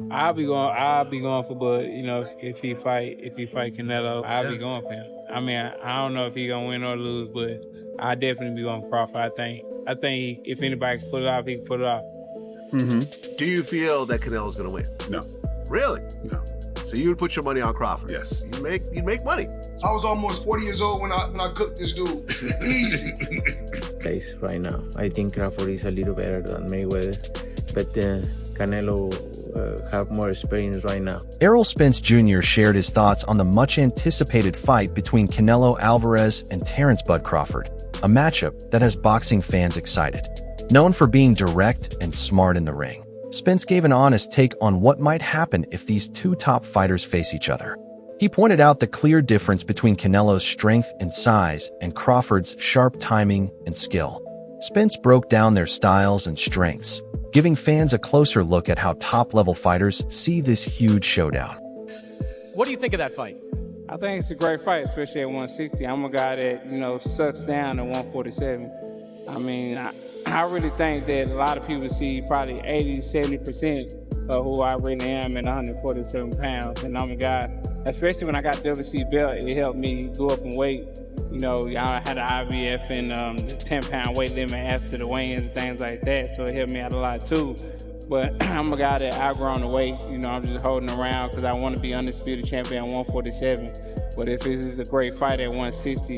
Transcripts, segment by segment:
I'll be going for Bud. You know, if he fight Canelo, I'll be going for him. I mean, I don't know if he gonna win or lose, but I definitely be going for Crawford. I think if anybody can pull it off, he can pull it off. Do you feel that Canelo's gonna win? No. Really? No. So you would put your money on Crawford? Yes. You'd make money. I was almost 40 years old when I cooked this dude. Easy. Place right now. I think Crawford is a little better than Mayweather, but Canelo have more experience right now. Errol Spence Jr. shared his thoughts on the much-anticipated fight between Canelo Alvarez and Terrence "Bud" Crawford, a matchup that has boxing fans excited. Known for being direct and smart in the ring, Spence gave an honest take on what might happen if these two top fighters face each other. He pointed out the clear difference between Canelo's strength and size and Crawford's sharp timing and skill. Spence broke down their styles and strengths, giving fans a closer look at how top-level fighters see this huge showdown. What do you think of that fight? I think it's a great fight, especially at 160. I'm a guy that, sucks down at 147. I mean, I really think that a lot of people see probably 80, 70% of who I really am at 147 pounds. And I'm a guy, especially when I got the WC belt, it helped me go up in weight. I had an IVF and the 10-pound weight limit after the weigh-ins and things like that, so it helped me out a lot too. But I'm a guy that outgrown the weight. I'm just holding around because I want to be undisputed champion at 147. But if this is a great fight at 160,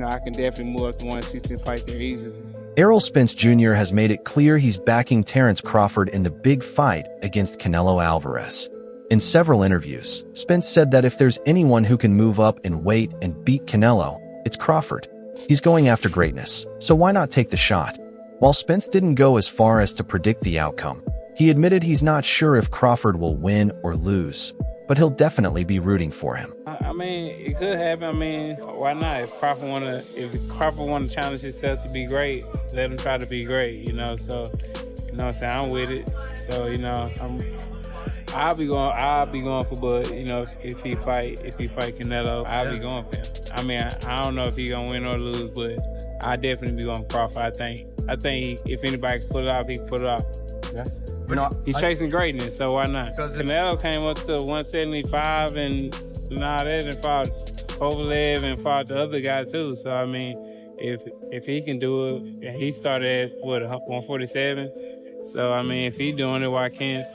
I can definitely move up to 160 and fight there easily. Errol Spence Jr. has made it clear he's backing Terrence Crawford in the big fight against Canelo Alvarez. In several interviews, Spence said that if there's anyone who can move up in weight and beat Canelo, it's Crawford. He's going after greatness, so why not take the shot? While Spence didn't go as far as to predict the outcome, he admitted he's not sure if Crawford will win or lose, but he'll definitely be rooting for him. I mean, it could happen. I mean, why not? If Crawford wanna challenge himself to be great, let him try to be great. So what I'm saying, I'm with it. So I'll be going for Bud. If he fight Canelo, I'll be going for him. I mean, I don't know if he gonna win or lose, but I definitely be going for Crawford. I think if anybody can pull it off, he can pull it off. Yeah. He's chasing greatness, so why not? Canelo came up to 175 and that, and fought Kovalev and fought the other guy too. So I mean, if he can do it, and he started at 147. So I mean, if he's doing it, why can't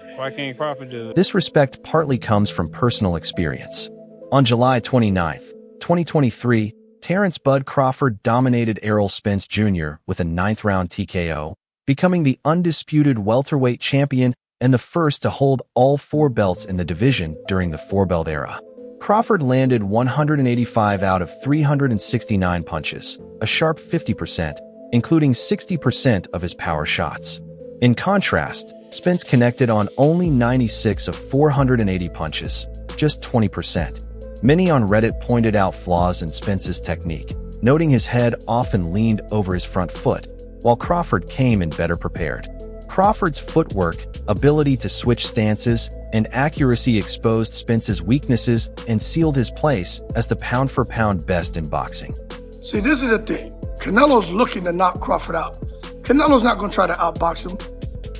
Crawford do it? This respect partly comes from personal experience. On July 29th, 2023, Terrence "Bud" Crawford dominated Errol Spence Jr. with a 9th-round TKO, becoming the undisputed welterweight champion and the first to hold all 4 belts in the division during the 4-belt era. Crawford landed 185 out of 369 punches, a sharp 50%, including 60% of his power shots. In contrast, Spence connected on only 96 of 480 punches, just 20%. Many on Reddit pointed out flaws in Spence's technique, noting his head often leaned over his front foot, while Crawford came in better prepared. Crawford's footwork, ability to switch stances, and accuracy exposed Spence's weaknesses and sealed his place as the pound-for-pound best in boxing. See, this is the thing. Canelo's looking to knock Crawford out. Canelo's not going to try to outbox him.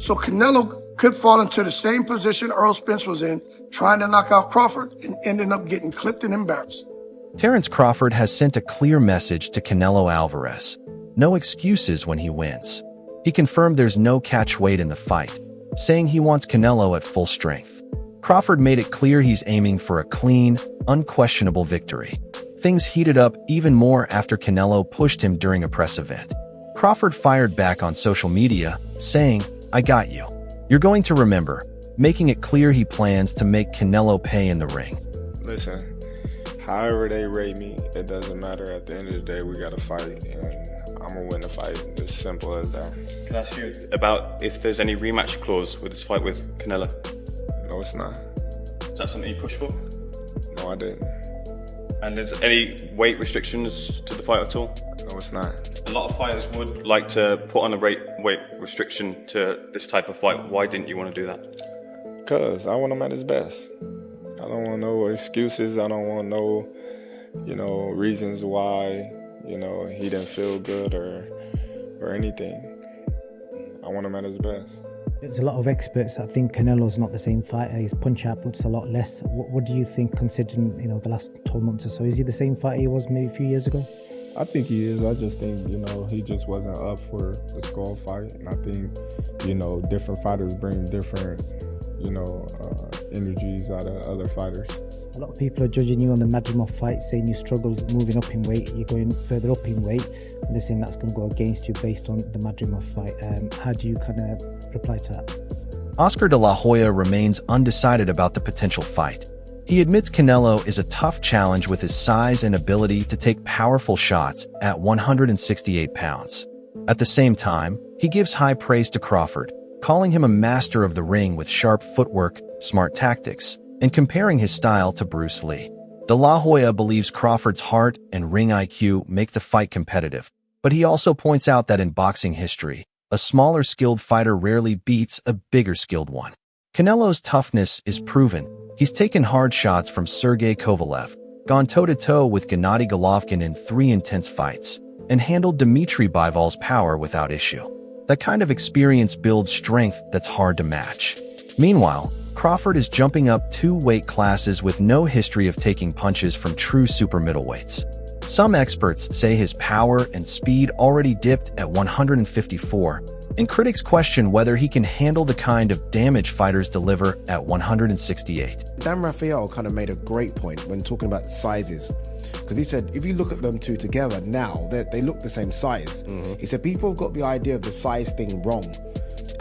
So Canelo could fall into the same position Errol Spence was in, trying to knock out Crawford and ending up getting clipped and embarrassed. Terrence Crawford has sent a clear message to Canelo Alvarez. No excuses when he wins. He confirmed there's no catch weight in the fight, saying he wants Canelo at full strength. Crawford made it clear he's aiming for a clean, unquestionable victory. Things heated up even more after Canelo pushed him during a press event. Crawford fired back on social media, saying, "I got you. You're going to remember," making it clear he plans to make Canelo pay in the ring. Listen, however they rate me, it doesn't matter. At the end of the day, we got to fight, and I'm going to win the fight. It's simple as that. Can I ask you about if there's any rematch clause with this fight with Canelo? No, it's not. Is that something you pushed for? No, I didn't. And there's any weight restrictions to the fight at all? No, it's not. A lot of fighters would like to put on a weight restriction to this type of fight. Why didn't you want to do that? Because I want him at his best. I don't want no excuses. I don't want no, reasons why, he didn't feel good or anything. I want him at his best. There's a lot of experts that think Canelo's not the same fighter. His punch output's a lot less. What do you think, considering the last 12 months or so? Is he the same fighter he was maybe a few years ago? I think he is. I just think, he just wasn't up for the Skull fight. And I think, different fighters bring different, energies out of other fighters. A lot of people are judging you on the Madrimov fight, saying you struggled moving up in weight, you're going further up in weight, and they're saying that's going to go against you based on the Madrimov fight. How do you kind of reply to that? Oscar de la Hoya remains undecided about the potential fight. He admits Canelo is a tough challenge with his size and ability to take powerful shots at 168 pounds. At the same time, he gives high praise to Crawford, calling him a master of the ring with sharp footwork, smart tactics, and comparing his style to Bruce Lee. De La Hoya believes Crawford's heart and ring IQ make the fight competitive, but he also points out that in boxing history, a smaller skilled fighter rarely beats a bigger skilled one. Canelo's toughness is proven. He's taken hard shots from Sergey Kovalev, gone toe-to-toe with Gennady Golovkin in 3 intense fights, and handled Dmitry Bivol's power without issue. That kind of experience builds strength that's hard to match. Meanwhile, Crawford is jumping up 2 weight classes with no history of taking punches from true super middleweights. Some experts say his power and speed already dipped at 154, and critics question whether he can handle the kind of damage fighters deliver at 168. Dan Rafael kind of made a great point when talking about sizes, because he said if you look at them two together now, they look the same size. He said people have got the idea of the size thing wrong.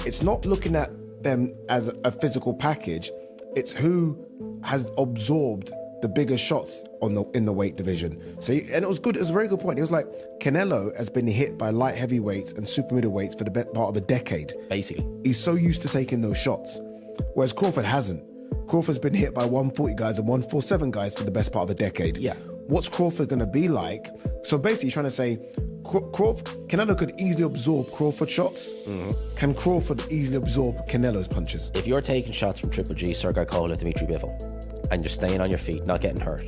It's not looking at them as a physical package, it's who has absorbed the bigger shots in the weight division. So, and it was good. It was a very good point. He was like, Canelo has been hit by light heavyweights and super middleweights for the best part of a decade. Basically, he's so used to taking those shots, whereas Crawford hasn't. Crawford's been hit by 140 guys and 147 guys for the best part of a decade. Yeah. What's Crawford going to be like? So basically, he's trying to say, Canelo could easily absorb Crawford shots. Can Crawford easily absorb Canelo's punches? If you're taking shots from Triple G, Sergey Kovalev, Dmitry Bivol, and you're staying on your feet, not getting hurt,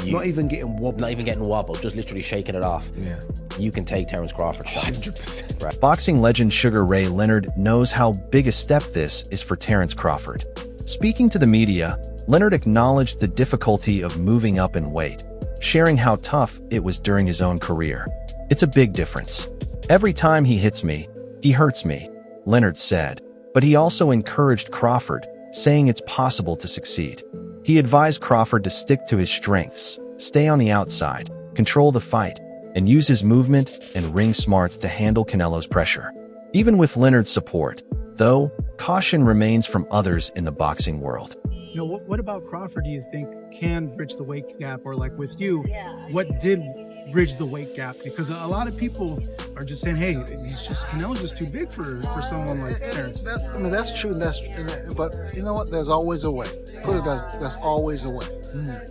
not even getting wobbled, just literally shaking it off, you can take Terence Crawford shots. 100%. Right. Boxing legend Sugar Ray Leonard knows how big a step this is for Terence Crawford. Speaking to the media, Leonard acknowledged the difficulty of moving up in weight, sharing how tough it was during his own career. It's a big difference. Every time he hits me, he hurts me, Leonard said, but he also encouraged Crawford, saying it's possible to succeed. He advised Crawford to stick to his strengths, stay on the outside, control the fight, and use his movement and ring smarts to handle Canelo's pressure. Even with Leonard's support, though, caution remains from others in the boxing world. What about Crawford do you think can bridge the weight gap? Or like with you, what did bridge the weight gap? Because a lot of people are just saying, hey, Canelo's just too big for someone like Terence. That's true, but you know what? There's always a way. Put it that there's always a way.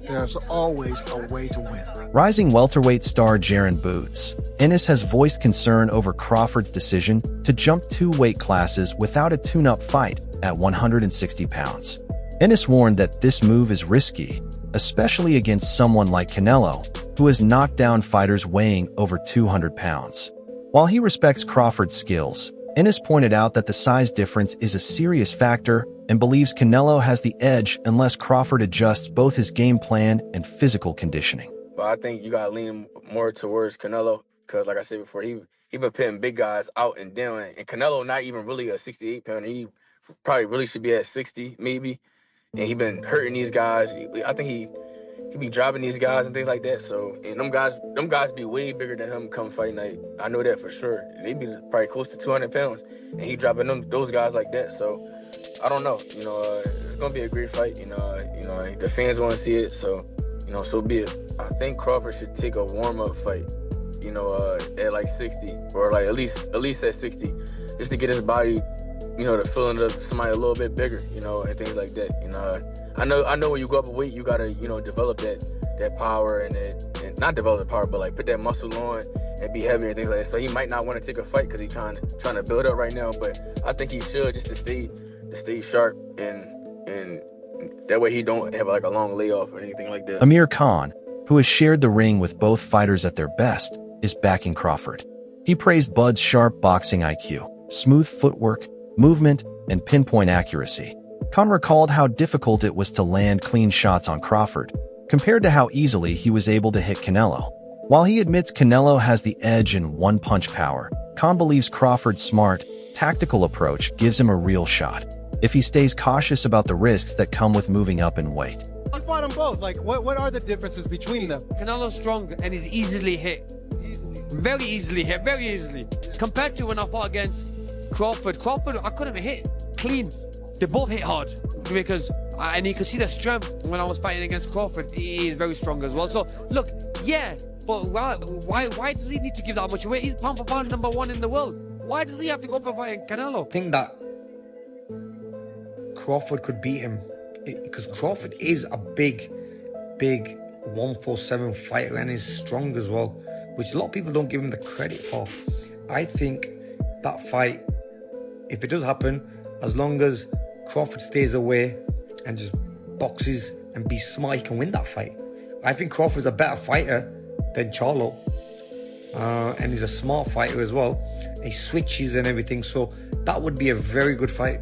There's always a way to win. Rising welterweight star Jaron Boots, Ennis has voiced concern over Crawford's decision to jump 2 weight classes without a tune-up fight at 160 pounds. Ennis warned that this move is risky, especially against someone like Canelo, who has knocked down fighters weighing over 200 pounds. While he respects Crawford's skills, Ennis pointed out that the size difference is a serious factor and believes Canelo has the edge unless Crawford adjusts both his game plan and physical conditioning. But I think you got to lean more towards Canelo because, like I said before, he been pitting big guys out and down. And Canelo not even really a 68-pounder. He probably really should be at 60, maybe. And he been hurting these guys. I think he be dropping these guys and things like that. So, and them guys be way bigger than him come fight night. I know that for sure. They be probably close to 200 pounds, and he dropping those guys like that. So, I don't know. It's gonna be a great fight. The fans want to see it. So, so be it. I think Crawford should take a warm-up fight. At like 60 or like at least at 60, just to get his body. The feeling of somebody a little bit bigger, and things like that. I know when you go up in weight, you gotta, develop that power and not develop the power, but like put that muscle on and be heavier and things like that. So he might not want to take a fight because he's trying to build up right now. But I think he should just to stay sharp and that way he don't have like a long layoff or anything like that. Amir Khan, who has shared the ring with both fighters at their best, is backing Crawford. He praised Bud's sharp boxing IQ, smooth footwork, movement, and pinpoint accuracy. Khan recalled how difficult it was to land clean shots on Crawford, compared to how easily he was able to hit Canelo. While he admits Canelo has the edge in one-punch power, Khan believes Crawford's smart, tactical approach gives him a real shot, if he stays cautious about the risks that come with moving up in weight. I fought them both. Like, what are the differences between them? Canelo's strong and he's easily hit. Very easily hit, very easily. Compared to when I fought against Crawford, I couldn't hit clean. They both hit hard because, and you could see the strength when I was fighting against Crawford. He is very strong as well. So, look, yeah, but why does he need to give that much weight? He's pound for pound #1 in the world. Why does he have to go for fighting Canelo? I think that Crawford could beat him because Crawford is a big 147 fighter and is strong as well, which a lot of people don't give him the credit for. I think that fight, if it does happen, as long as Crawford stays away and just boxes and be smart, he can win that fight. I think Crawford's a better fighter than Charlo, and he's a smart fighter as well. He switches and everything, so that would be a very good fight.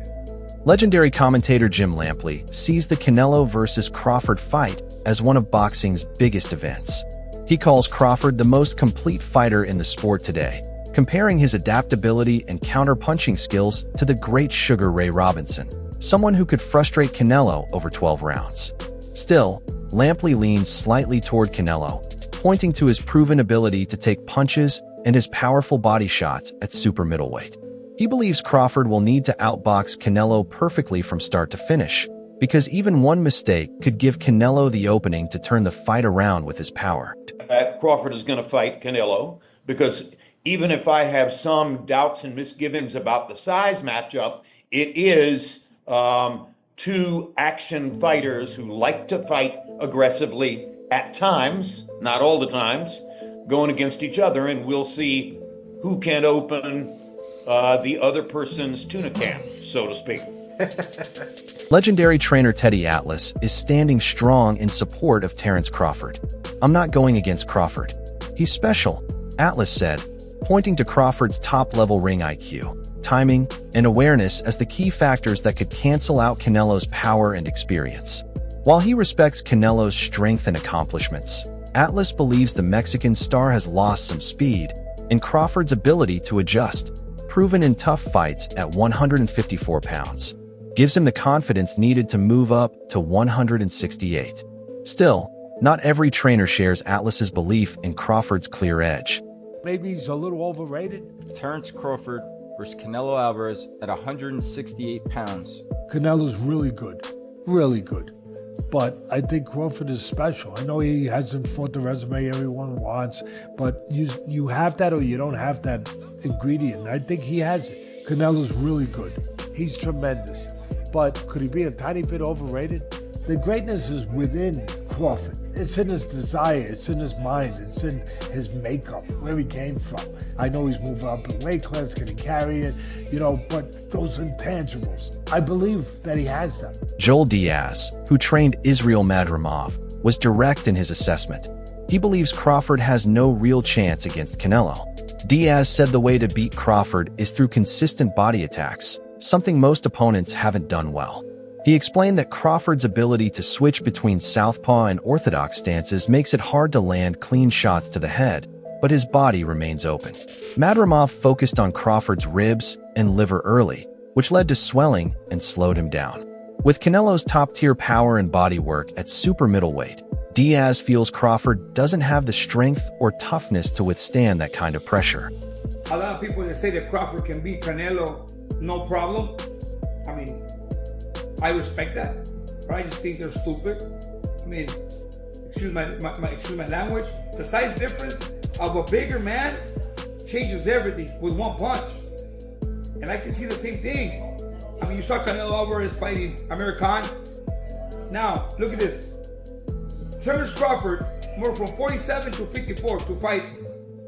Legendary commentator Jim Lampley sees the Canelo versus Crawford fight as one of boxing's biggest events. He calls Crawford the most complete fighter in the sport today, comparing his adaptability and counter-punching skills to the great Sugar Ray Robinson, someone who could frustrate Canelo over 12 rounds. Still, Lampley leans slightly toward Canelo, pointing to his proven ability to take punches and his powerful body shots at super middleweight. He believes Crawford will need to outbox Canelo perfectly from start to finish, because even one mistake could give Canelo the opening to turn the fight around with his power. That Crawford is going to fight Canelo, because even if I have some doubts and misgivings about the size matchup, it is two action fighters who like to fight aggressively at times, not all the times, going against each other, and we'll see who can open the other person's tuna can, so to speak. Legendary trainer Teddy Atlas is standing strong in support of Terence Crawford. "I'm not going against Crawford. He's special," Atlas said, pointing to Crawford's top-level ring IQ, timing, and awareness as the key factors that could cancel out Canelo's power and experience. While he respects Canelo's strength and accomplishments, Atlas believes the Mexican star has lost some speed and Crawford's ability to adjust, proven in tough fights at 154 pounds, gives him the confidence needed to move up to 168. Still, not every trainer shares Atlas's belief in Crawford's clear edge. Maybe he's a little overrated. Terence Crawford versus Canelo Alvarez at 168 pounds. Canelo's really good. Really good. But I think Crawford is special. I know he hasn't fought the resume everyone wants, but you have that or you don't have that ingredient. I think he has it. Canelo's really good. He's tremendous. But could he be a tiny bit overrated? The greatness is within Crawford. It's in his desire, it's in his mind, it's in his makeup, where he came from. I know he's moving up in weight class, can he carry it? But those intangibles, I believe that he has them. Joel Diaz, who trained Israel Madrimov, was direct in his assessment. He believes Crawford has no real chance against Canelo. Diaz said the way to beat Crawford is through consistent body attacks, something most opponents haven't done well. He explained that Crawford's ability to switch between southpaw and orthodox stances makes it hard to land clean shots to the head, but his body remains open. Madrimov focused on Crawford's ribs and liver early, which led to swelling and slowed him down. With Canelo's top-tier power and body work at super middleweight, Diaz feels Crawford doesn't have the strength or toughness to withstand that kind of pressure. A lot of people that say that Crawford can beat Canelo, no problem. I mean, I respect that, but I just think they're stupid. I mean, excuse my language. The size difference of a bigger man changes everything with one punch. And I can see the same thing. I mean, you saw Canelo Alvarez fighting Amir Khan. Now, look at this. Terence Crawford moved from 47 to 54 to fight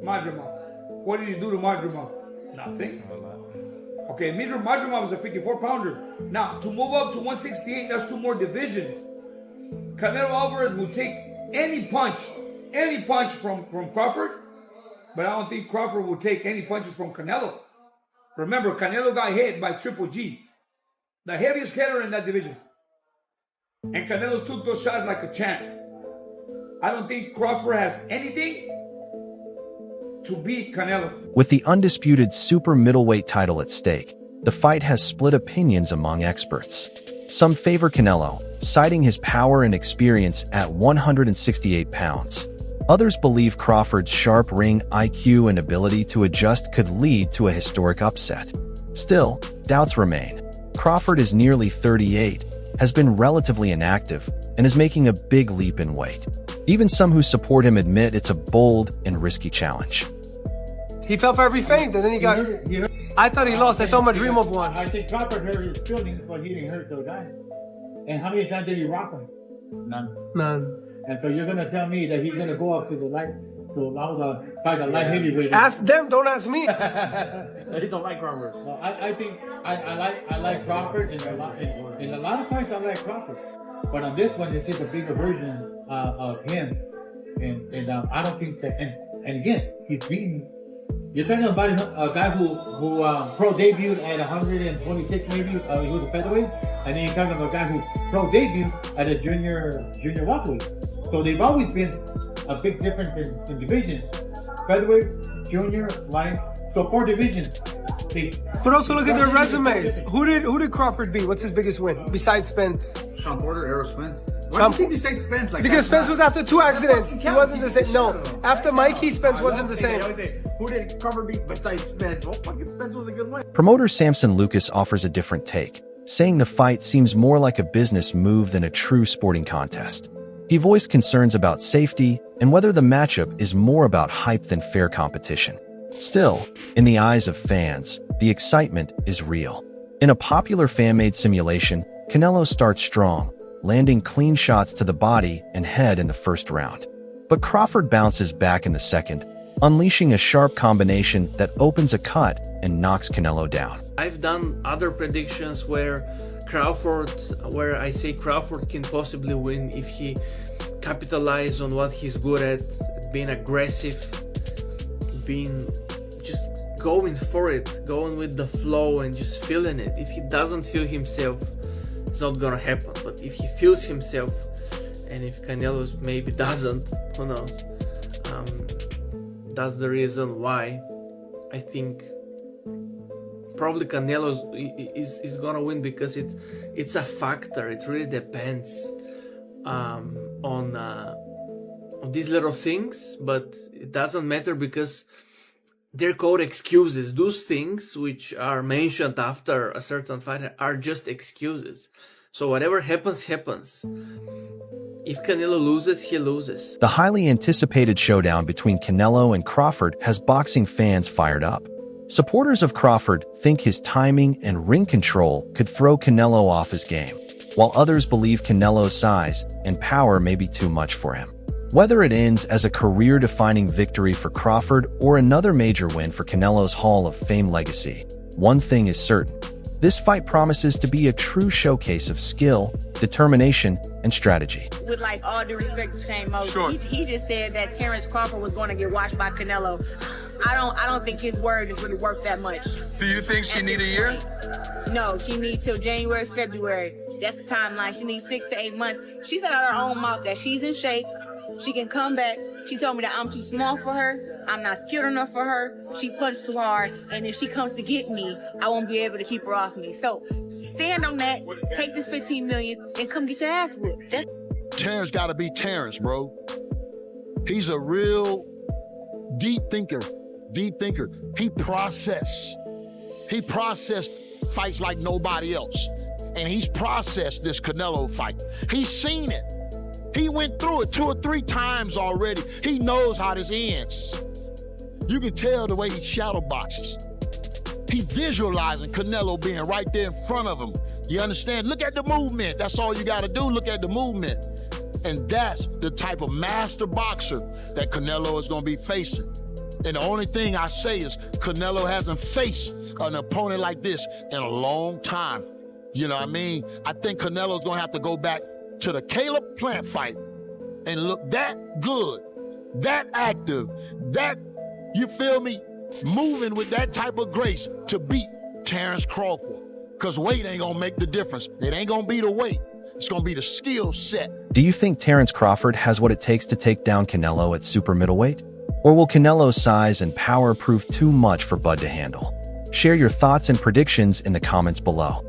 Madrimov. What did he do to Madrimov? Nothing. Okay, Madrimov was a 54-pounder. Now, to move up to 168, that's 2 more divisions. Canelo Alvarez will take any punch from Crawford, but I don't think Crawford will take any punches from Canelo. Remember, Canelo got hit by Triple G. the heaviest hitter in that division. And Canelo took those shots like a champ. I don't think Crawford has anything to beat Canelo. With the undisputed super middleweight title at stake, the fight has split opinions among experts. Some favor Canelo, citing his power and experience at 168 pounds. Others believe Crawford's sharp ring IQ and ability to adjust could lead to a historic upset. Still, doubts remain. Crawford is nearly 38, has been relatively inactive, and is making a big leap in weight. Even some who support him admit it's a bold and risky challenge. He fell for every feint, and then he got. I thought he lost. I thought my dream of one. I think Crawford hurt his feelings, but he didn't hurt those guys. And how many times did he rock him? None. And so you're gonna tell me that he's gonna go up to the light to allow the fight a light heavyweight? Ask them. Don't ask me. He don't like Crawford. No, I think I like Crawford. In a lot of fights I like Crawford, but on this one it's just a bigger version of him. And I don't think that. And again, he's beaten. You're talking about a guy who pro debuted at 126 maybe. He was a featherweight, and then you're talking about a guy who pro debuted at a junior welterweight. So they've always been a big difference in divisions: featherweight, junior, light. So 4 divisions. But also look at their resumes. Who did Crawford beat? What's his biggest win besides Spence? Sean Porter, Errol Spence. Why do you think you say Spence like because that? Spence was after 2 accidents. He wasn't the same. No, after Mikey, Spence wasn't the same. Who did Crawford beat besides Spence? Well, fucking Spence was a good win. Promoter Samson Lucas offers a different take, saying the fight seems more like a business move than a true sporting contest. He voiced concerns about safety and whether the matchup is more about hype than fair competition. Still, in the eyes of fans, the excitement is real. In a popular fan-made simulation, Canelo starts strong, landing clean shots to the body and head in the first round. But Crawford bounces back in the second, unleashing a sharp combination that opens a cut and knocks Canelo down. I've done other predictions where I say Crawford can possibly win if he capitalizes on what he's good at, being aggressive, being just going for it, going with the flow and just feeling it. If he doesn't feel himself, it's not gonna happen. But if he feels himself, and if Canelo maybe doesn't, who knows? That's the reason why I think probably Canelo is gonna win, because it's a factor. It really depends on these little things, but it doesn't matter because they're called excuses. Those things which are mentioned after a certain fight are just excuses. So whatever happens, happens. If Canelo loses, he loses. The highly anticipated showdown between Canelo and Crawford has boxing fans fired up. Supporters of Crawford think his timing and ring control could throw Canelo off his game, while others believe Canelo's size and power may be too much for him. Whether it ends as a career-defining victory for Crawford or another major win for Canelo's Hall of Fame legacy, one thing is certain. This fight promises to be a true showcase of skill, determination, and strategy. With like all due respect to Shane Mosley, he just said that Terrence Crawford was going to get watched by Canelo. I don't think his word is really worth that much. Do you think she need a year? No, she needs till January, February. That's the timeline. She needs 6 to 8 months. She said out of her own mouth that she's in shape. She can come back. She told me that I'm too small for her. I'm not skilled enough for her. She punches too hard. And if she comes to get me, I won't be able to keep her off me. So stand on that. Take this $15 million and come get your ass whooped. Terrence got to be Terrence, bro. He's a real deep thinker. He processed fights like nobody else. And he's processed this Canelo fight. He's seen it. He went through it 2 or 3 times already. He knows how this ends. You can tell the way he shadow boxes. He visualizing Canelo being right there in front of him. You understand? Look at the movement. That's all you got to do. Look at the movement. And that's the type of master boxer that Canelo is going to be facing. And the only thing I say is Canelo hasn't faced an opponent like this in a long time. You know what I mean? I think Canelo's going to have to go back to the Caleb Plant fight and look that good, that active, that, you feel me, moving with that type of grace to beat Terrence Crawford. Because weight ain't gonna make the difference. It ain't gonna be the weight. It's gonna be the skill set. Do you think Terrence Crawford has what it takes to take down Canelo at super middleweight? Or will Canelo's size and power prove too much for Bud to handle? Share your thoughts and predictions in the comments below.